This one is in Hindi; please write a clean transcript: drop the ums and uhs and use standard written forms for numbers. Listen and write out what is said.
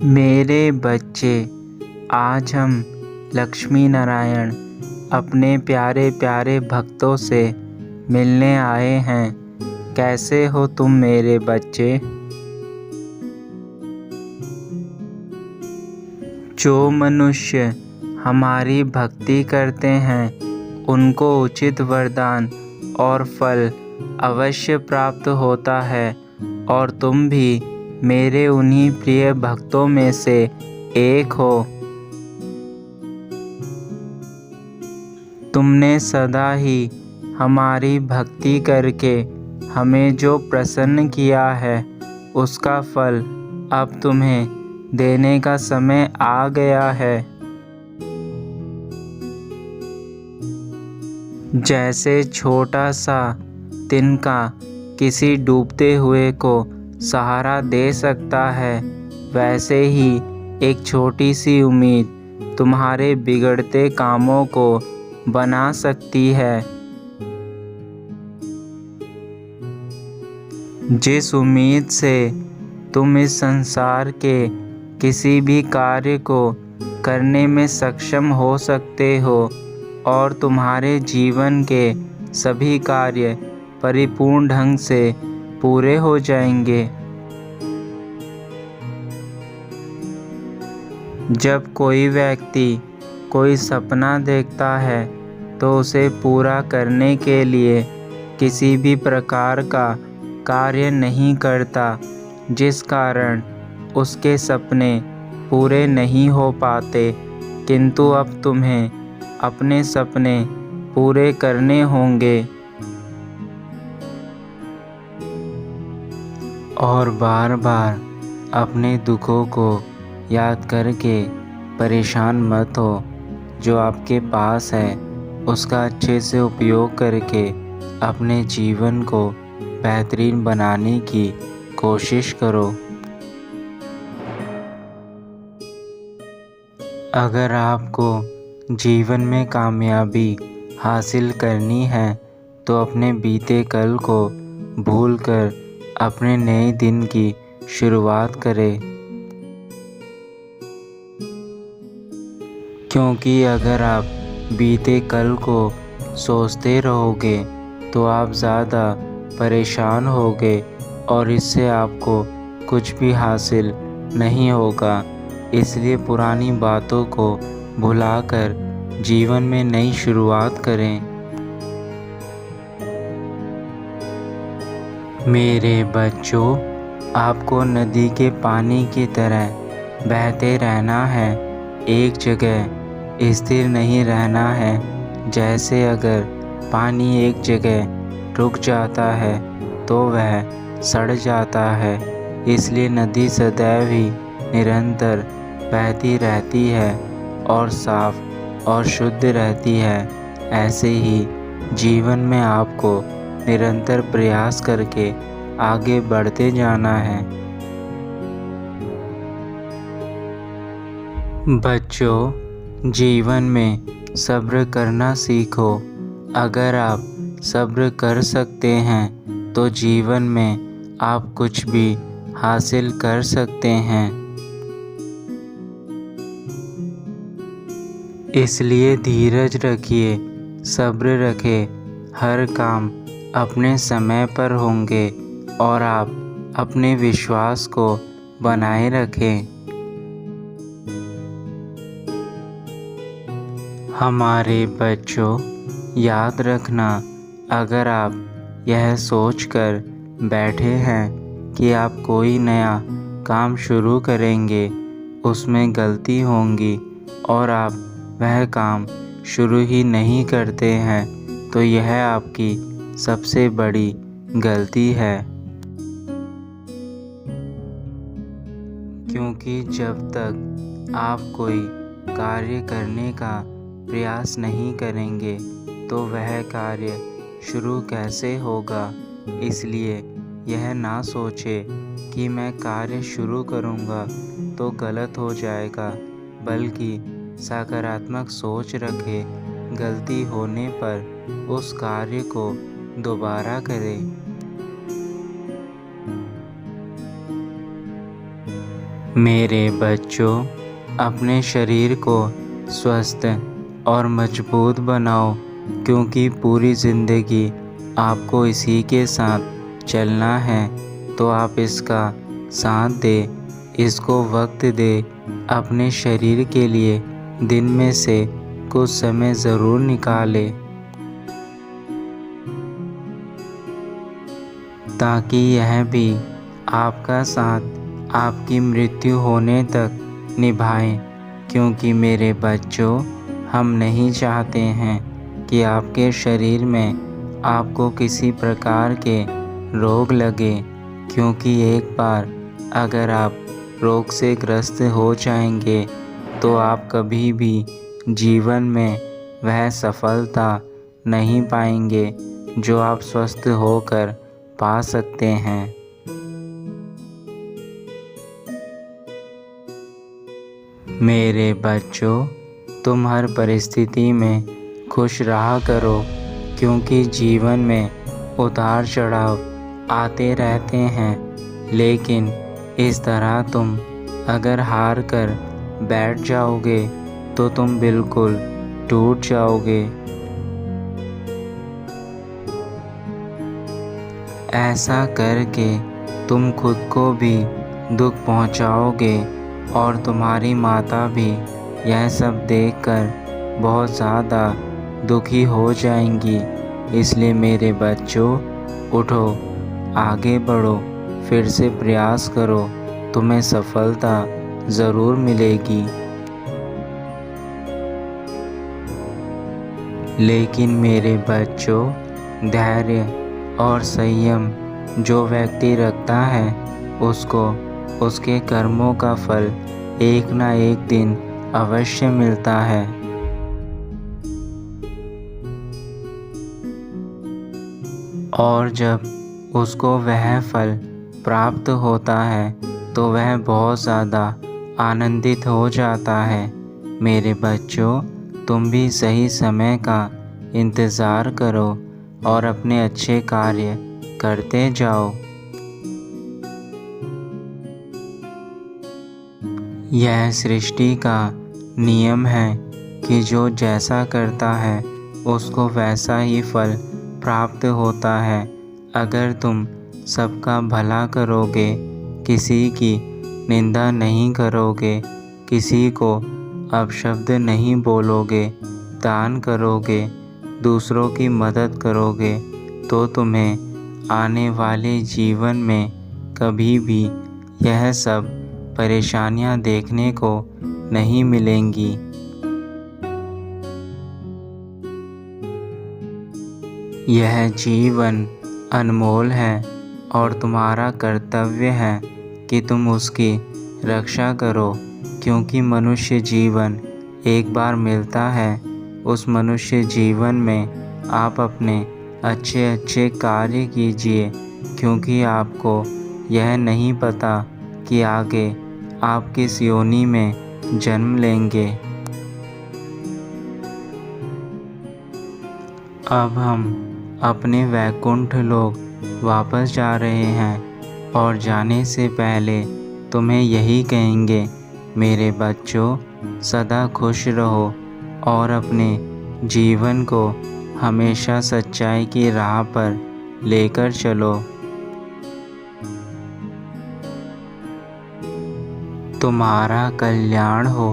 मेरे बच्चे, आज हम लक्ष्मी नारायण अपने प्यारे प्यारे भक्तों से मिलने आए हैं। कैसे हो तुम मेरे बच्चे? जो मनुष्य हमारी भक्ति करते हैं उनको उचित वरदान और फल अवश्य प्राप्त होता है, और तुम भी मेरे उन्हीं प्रिय भक्तों में से एक हो। तुमने सदा ही हमारी भक्ति करके हमें जो प्रसन्न किया है उसका फल अब तुम्हें देने का समय आ गया है। जैसे छोटा सा तिनका किसी डूबते हुए को सहारा दे सकता है, वैसे ही एक छोटी सी उम्मीद तुम्हारे बिगड़ते कामों को बना सकती है। जिस उम्मीद से तुम इस संसार के किसी भी कार्य को करने में सक्षम हो सकते हो और तुम्हारे जीवन के सभी कार्य परिपूर्ण ढंग से पूरे हो जाएंगे। जब कोई व्यक्ति कोई सपना देखता है तो उसे पूरा करने के लिए किसी भी प्रकार का कार्य नहीं करता, जिस कारण उसके सपने पूरे नहीं हो पाते। किंतु अब तुम्हें अपने सपने पूरे करने होंगे और बार बार अपने दुखों को याद करके परेशान मत हो। जो आपके पास है उसका अच्छे से उपयोग करके अपने जीवन को बेहतरीन बनाने की कोशिश करो। अगर आपको जीवन में कामयाबी हासिल करनी है तो अपने बीते कल को भूलकर अपने नए दिन की शुरुआत करें। क्योंकि अगर आप बीते कल को सोचते रहोगे तो आप ज़्यादा परेशान होगे और इससे आपको कुछ भी हासिल नहीं होगा। इसलिए पुरानी बातों को भुलाकर जीवन में नई शुरुआत करें। मेरे बच्चों, आपको नदी के पानी की तरह बहते रहना है, एक जगह स्थिर नहीं रहना है। जैसे अगर पानी एक जगह रुक जाता है तो वह सड़ जाता है, इसलिए नदी सदैव ही निरंतर बहती रहती है और साफ और शुद्ध रहती है। ऐसे ही जीवन में आपको निरंतर प्रयास करके आगे बढ़ते जाना है। बच्चों, जीवन में सब्र करना सीखो। अगर आप सब्र कर सकते हैं तो जीवन में आप कुछ भी हासिल कर सकते हैं। इसलिए धीरज रखिए, सब्र रखें। हर काम अपने समय पर होंगे और आप अपने विश्वास को बनाए रखें। हमारे बच्चों, याद रखना, अगर आप यह सोचकर बैठे हैं कि आप कोई नया काम शुरू करेंगे, उसमें गलती होंगी और आप वह काम शुरू ही नहीं करते हैं, तो यह आपकी सबसे बड़ी गलती है। क्योंकि जब तक आप कोई कार्य करने का प्रयास नहीं करेंगे तो वह कार्य शुरू कैसे होगा। इसलिए यह ना सोचे कि मैं कार्य शुरू करूँगा तो गलत हो जाएगा, बल्कि सकारात्मक सोच रखें। गलती होने पर उस कार्य को दोबारा करें। मेरे बच्चों, अपने शरीर को स्वस्थ और मजबूत बनाओ, क्योंकि पूरी ज़िंदगी आपको इसी के साथ चलना है। तो आप इसका साथ दे, इसको वक्त दे। अपने शरीर के लिए दिन में से कुछ समय ज़रूर निकाले, ताकि यह भी आपका साथ आपकी मृत्यु होने तक निभाएं। क्योंकि मेरे बच्चों, हम नहीं चाहते हैं कि आपके शरीर में आपको किसी प्रकार के रोग लगे, क्योंकि एक बार अगर आप रोग से ग्रस्त हो जाएंगे तो आप कभी भी जीवन में वह सफलता नहीं पाएंगे जो आप स्वस्थ होकर पा सकते हैं। मेरे बच्चों, तुम हर परिस्थिति में खुश रहा करो, क्योंकि जीवन में उतार चढ़ाव आते रहते हैं। लेकिन इस तरह तुम अगर हार कर बैठ जाओगे तो तुम बिल्कुल टूट जाओगे। ऐसा करके तुम खुद को भी दुख पहुंचाओगे और तुम्हारी माता भी यह सब देखकर बहुत ज़्यादा दुखी हो जाएंगी। इसलिए मेरे बच्चों, उठो, आगे बढ़ो, फिर से प्रयास करो, तुम्हें सफलता ज़रूर मिलेगी। लेकिन मेरे बच्चों, धैर्य और संयम जो व्यक्ति रखता है, उसको उसके कर्मों का फल एक ना एक दिन अवश्य मिलता है। और जब उसको वह फल प्राप्त होता है तो वह बहुत ज़्यादा आनंदित हो जाता है। मेरे बच्चों, तुम भी सही समय का इंतज़ार करो और अपने अच्छे कार्य करते जाओ। यह सृष्टि का नियम है कि जो जैसा करता है उसको वैसा ही फल प्राप्त होता है। अगर तुम सबका भला करोगे, किसी की निंदा नहीं करोगे, किसी को अपशब्द नहीं बोलोगे, दान करोगे, दूसरों की मदद करोगे, तो तुम्हें आने वाले जीवन में कभी भी यह सब परेशानियां देखने को नहीं मिलेंगी। यह जीवन अनमोल है और तुम्हारा कर्तव्य है कि तुम उसकी रक्षा करो, क्योंकि मनुष्य जीवन एक बार मिलता है। उस मनुष्य जीवन में आप अपने अच्छे अच्छे कार्य कीजिए, क्योंकि आपको यह नहीं पता कि आगे आप किस योनि में जन्म लेंगे। अब हम अपने वैकुंठ लोक वापस जा रहे हैं और जाने से पहले तुम्हें यही कहेंगे, मेरे बच्चों, सदा खुश रहो और अपने जीवन को हमेशा सच्चाई की राह पर लेकर चलो। तुम्हारा कल्याण हो।